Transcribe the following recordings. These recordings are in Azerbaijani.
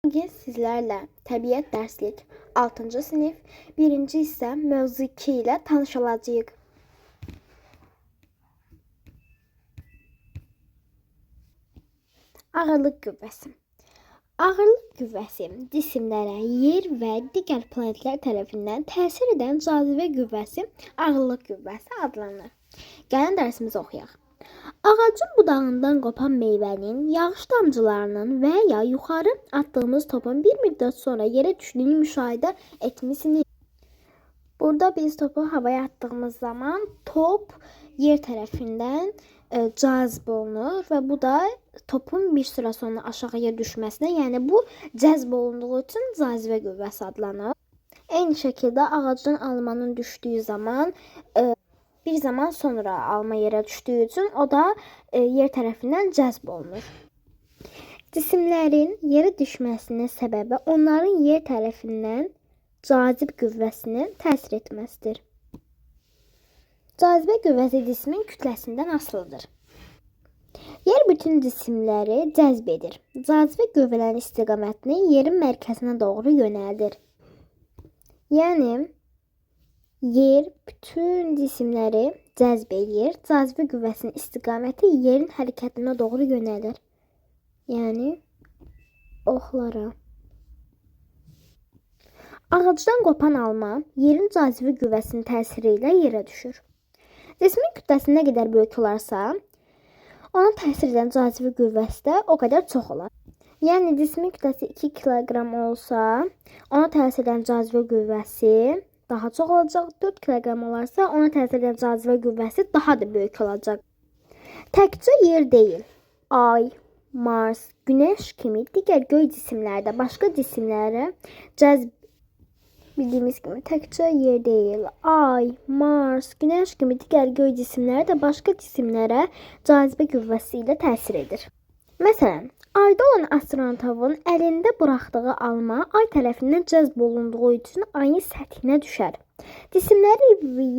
Bugün sizlərlə təbiət dərslik 6-cı sinif 1-ci hissə mövzu 2 ilə tanış olacağıq. Ağırlıq qüvvəsi. Ağırlıq qüvvəsi cisimlərə, yer və digər planetlər tərəfindən təsir edən cazibə qüvvəsi ağırlıq qüvvəsi adlanır. Gəlin dərsimizi oxuyaq. Ağacın budağından qopan meyvənin, yağış damcılarının və ya yuxarı atdığımız topun bir müddət sonra yerə düşdüyünü müşahidə etmisiniz. Burada biz topu havaya attığımız zaman top yer tərəfindən cazib olunur və bu da topun bir süre sonra aşağıya düşməsinə, yəni bu cəzb olunduğu üçün cazibə qüvvəsi adlanır. Eyni şəkildə ağacdan almanın düşdüyü zaman bir zaman sonra alma yerə düşdüyü üçün o da yer tərəfindən cəzb olunur. Cisimlərin yerə düşməsinin səbəbi onların yer tərəfindən cazib qüvvəsinin təsir etməsidir. Cazibə qüvvəsi cismin kütləsindən asılıdır. Yer bütün cisimləri cəzb edir. Cazibə qüvvələrin istiqamətini yerin mərkəzinə doğru yönəldir. Yəni yer bütün cisimləri cəzb edir. Cazibə qüvvəsinin istiqaməti yerin hərəkətinə doğru yönəlir. Yəni oxlara. Ağacdan qopan alma yerin cazibə qüvvəsinin təsiri ilə yerə düşür. Cismin kütləsi nə qədər böyük olarsa, ona təsir edən cazibə qüvvəsi də o qədər çox olar. Yəni cismin kütləsi 2 kiloqram olsa, ona təsir edən cazibə qüvvəsi daha çox olacaq. 4 kiloqram olarsa, ona təsir edən cazibə qüvvəsi daha da böyük olacaq. Təkcə yer deyil, ay, Mars, Günəş kimi digər göy cisimlərdə başqa cisimlərə cəzb bildiyimiz kimi təkcə yer deyil, ay, Mars, Günəş kimi digər göy cisimləri də başqa cisimlərə cazibə qüvvəsi ilə təsir edir. Məsələn, ayda olan astronavtın əlində buraxdığı alma ay tərəfindən cəzb olunduğu üçün ayın səthinə düşər. Cisimləri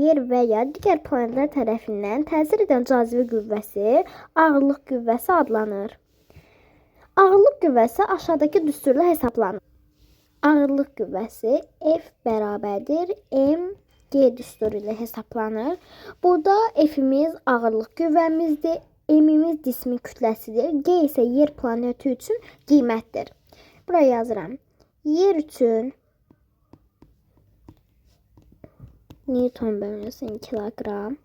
yer və ya digər planetlər tərəfindən təsir edən cazibə qüvvəsi ağırlıq qüvvəsi adlanır. Ağırlıq qüvvəsi aşağıdakı düsturla hesablanır. Ağırlıq qüvvəsi F bərabərdir mg düsturu ilə hesablanır. Burada F'imiz ağırlıq qüvvəmizdir, M'imiz cismin kütləsidir, G isə yer planeti üçün qiymətdir. Buraya yazıram. Yer üçün Newton bölünsün kiloqram.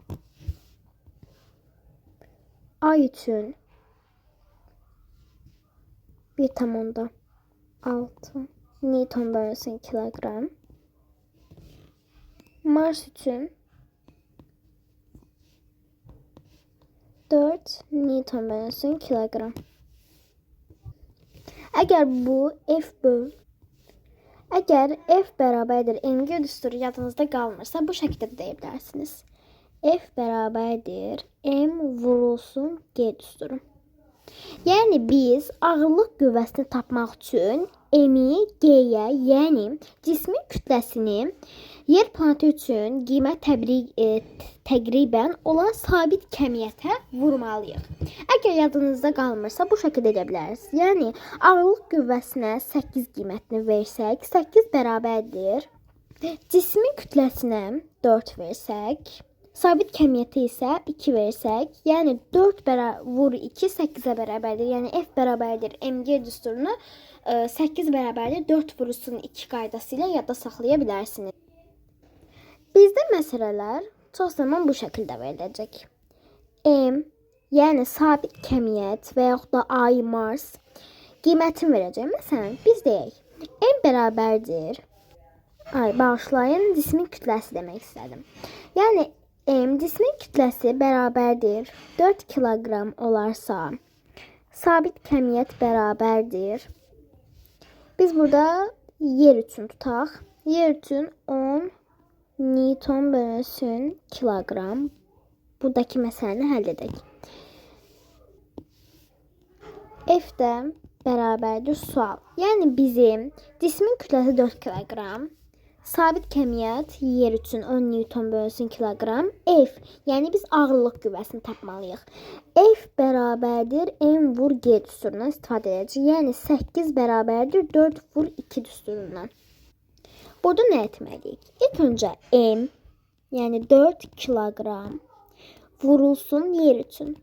Ay üçün 1,6 Newton bölünsün kiloqram. Mars üçün 4 Newton bölünsün kiloqram. Əgər F bərabərdir mg düsturu yadınızda qalmırsa, bu şəkildə də deyə bilərsiniz. F bərabərdir m vurulsun g düsturu. Yəni biz ağırlıq qüvvəsini tapmaq üçün m-i g-yə, yəni cismin kütləsini yer planeti üçün qiymət təqribən olan sabit kəmiyyətə vurmalıyıq. Əgər yadınızda qalmırsa, bu şəkildə edə bilərsiniz. Yəni ağırlıq qüvvəsinə 8 qiymətini versək, 8 bərabərdir. Cismin kütləsinə 4 versək, sabit kəmiyyəti isə 2 versək, yəni 4 vur 2 8-ə bərabərdir. Yəni F bərabərdir mg düsturunu 8 bərabərdir 4 vurulsun 2 qaydası ilə yadda saxlaya bilərsiniz. Bizdə məsələlər çox zaman bu şəkildə veriləcək. M, yəni sabit kəmiyyət və yaxud da ay, Mars qiymətini verəcək. Məsələn, biz deyək, M bərabərdir, bağışlayın, cismin kütləsi demək istədim. Yəni, M cismin kütləsi bərabərdir 4 kiloqram olarsa, sabit kəmiyyət bərabərdir. Biz burada yer üçün tutaq. Yer üçün 10 Newton bölünsün kiloqram. Buradakı məsələni həll edək. F də bərabərdir sual. Yəni bizim cismin kütləsi 4 kiloqram, Sabit kəmiyyət yer üçün 10 Newton bölünsün kiloqram. F, yəni biz ağırlıq qüvvəsini tapmalıyıq. F bərabərdir M vur G düsturundan istifadə edəcəyik. Yəni 8 bərabərdir 4 vur 2 düsturundan. Burada nə etməliyik? İlk öncə M, yəni 4 kiloqram vurulsun yer üçün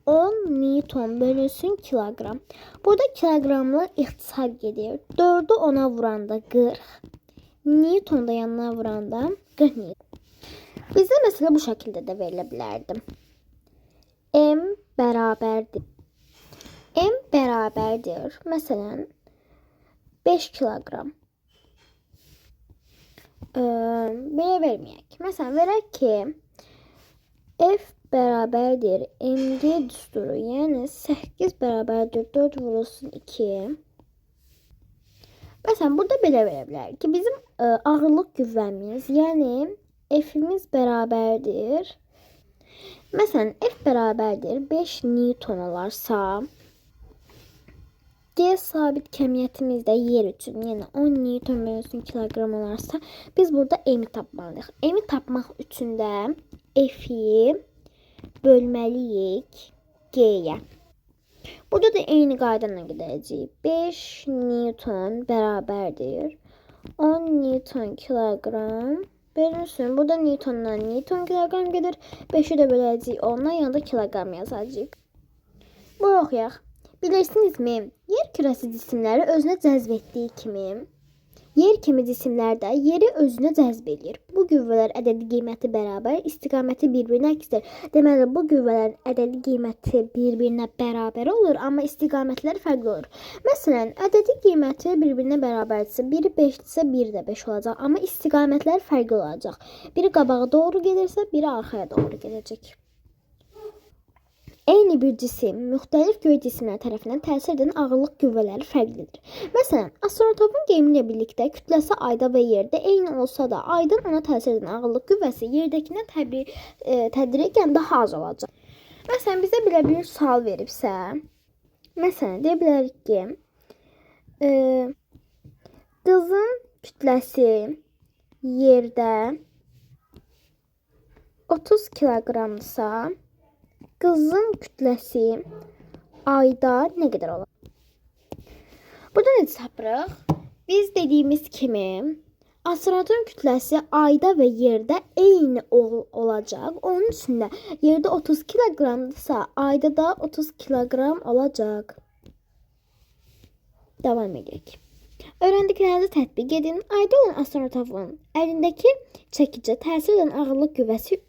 10 Newton bölünsün kiloqram. Burada kiloqramla ixtisar gedir. 4'ü 10'a vuranda 40. Newton da yanına vuranda 40 Newton. Bizdə məsələ bu şəkildə də verilə bilərdi. M bərabərdir. M bərabərdir. Məsələn 5 kiloqram. Belə verməyək. Məsələn verək ki F bərabərdir mg düsturu, yəni 8 bərabərdir 4 vurulsun 2. Məsələn, burada belə verə bilər ki, bizim ağırlıq qüvvəmiz, yəni F'imiz bərabərdir. Məsələn, F bərabərdir 5 Newton olarsa, G sabit kəmiyyətimiz də yer üçün, yəni 10 Newton bölünsün kiloqram olarsa, biz burada M'i tapmalıyıq. M'i tapmaq üçün də F'i bölməliyik G'yə. Burada da eyni qaydayla gedəcəyik. 5 Newton bərabərdir 10 Newton kiloqram bölünsün. Burada Newtondan Newton kiloqram gedir. 5'i də böləcəyik 10'dan, yanında kiloqram yazacağıq. Bu oxuyaq. Bilirsinizmi? Yer kürəsi cisimləri özünə cəzb etdiyi kimi, yer kimi cisimlər də yeri özünə cəzb edir. Bu qüvvələr ədədi qiyməti bərabər, istiqaməti bir-birinə əksdir. Deməli, bu qüvvələrin ədədi qiyməti bir-birinə bərabər olur, amma istiqamətləri fərqli olur. Məsələn, ədədi qiyməti bir-birinə bərabərdirsə, biri 5-dirsə, biri də 5 olacaq, amma istiqamətləri fərqli olacaq. Biri qabağa doğru gedirsə, biri arxaya doğru gedəcək. Eyni bir cisim müxtəlif göy cisimlər tərəfindən təsir edən ağırlıq qüvvələri fərqlidir. Məsələn, astronotun geyimi ilə birlikdə kütləsi ayda və yerdə eyni olsa da, aydan ona təsir edən ağırlıq qüvvəsi yerdəkindən tədricən daha az olacaq. Məsələn, bizə belə bir sual veribsə, məsələn, deyə bilərik ki, qızın kütləsi yerdə 30 kiloqramdırsa, qızın kütləsi ayda nə qədər olur? Burada necə tapırıq? Biz dediyimiz kimi astronotun kütləsi ayda və yerdə eyni olacaq. Onun üçün də yerdə 30 kiloqramdırsa, ayda da 30 kiloqram olacaq. Davam edək. Öyrəndiklərinizi tətbiq edin. Ayda olan astronotun əlindəki çəkicə təsir edən ağırlıq qüvvəsi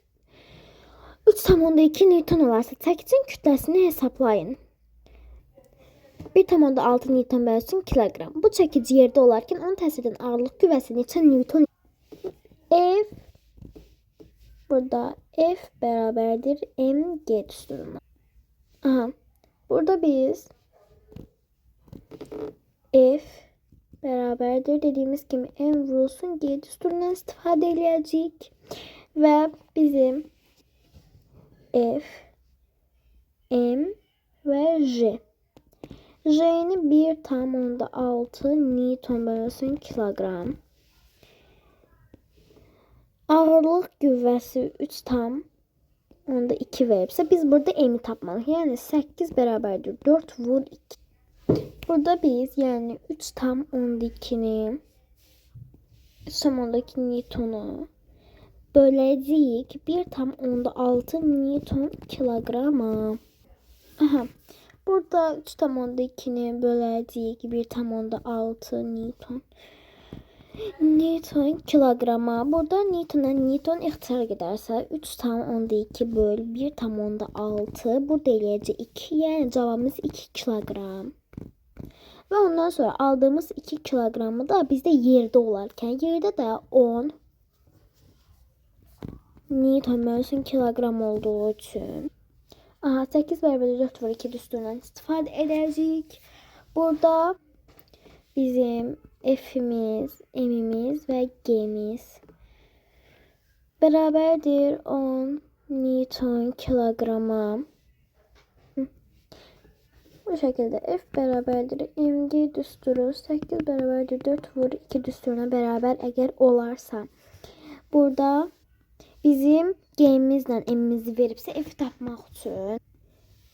3,2 Newton olarsa, çəkicin kütləsini hesablayın. 1,6 Newton bölünsün kiloqram. Bu çəkici yerdə olarkən onun təsir edən ağırlıq qüvvəsi neçə Newton? F, burada F bərabərdir mg düsturuna. Aha, burada biz F bərabərdir dediyimiz kimi m vurulsun g düsturundan istifadə edəcəyik və bizim F, M və J. J'ni 1,6 Newton bölünsün kiloqram. Ağırlıq qüvvəsi 3,2 veribsə, biz burada M'i tapmalıyıq. Yəni 8 bərabərdir 4 vur 2. Burada biz yəni 3,2'ni 3,2 Newton'u böləcəyik 1,6 Newton kiloqrama. Aha. Burada 3,2'ni böləcəyik 1,6 Newton kiloqrama. Burada Newton ixtisara gedərsə 3,2 böl 1,6. Burada eləyəcək 2. Yəni cavabımız 2 kiloqram. Və ondan sonra aldığımız 2 kiloqramı da bizdə yerdə olarkən, yerdə də 10 Newton bölünsün kiloqram olduğu üçün 8 bərabər 4 vur 2 düsturundan istifadə edəcəyik. Burada bizim F'imiz, M'imiz və G'imiz bərabərdir 10 Newton kiloqrama. Bu şekilde f bərabərdir mg düsturu 8 bərabərdir 4 vur 2 düsturuna bərabər əgər olarsa. Burada bizim g-imizlə m-imizi veribsə f tapmaq üçün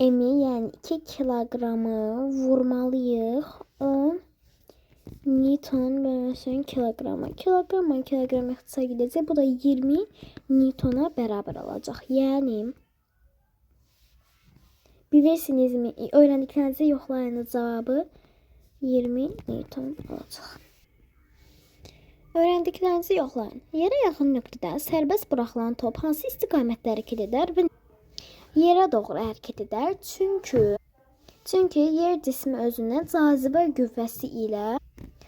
m-i yəni 2 kiloqramı vurmalıyıq 10 Newton bölünsün kiloqrama. Kiloqramla kiloqram ixtisar gedəcək. Bu da 20 Newtona bərabər olacaq. Yəni bilirsinizmi? Öyrəndiklərinizi yoxlayınız, cavabı 20 Newton olacaq. Öyrəndiklərinizi yoxlayın. Yerə yaxın nöqtədə sərbəst buraxılan top hansı istiqamətdə hərəkət edər və yerə doğru hərəkət edər? Çünki yer cismi özünə cazibə qüvvəsi ilə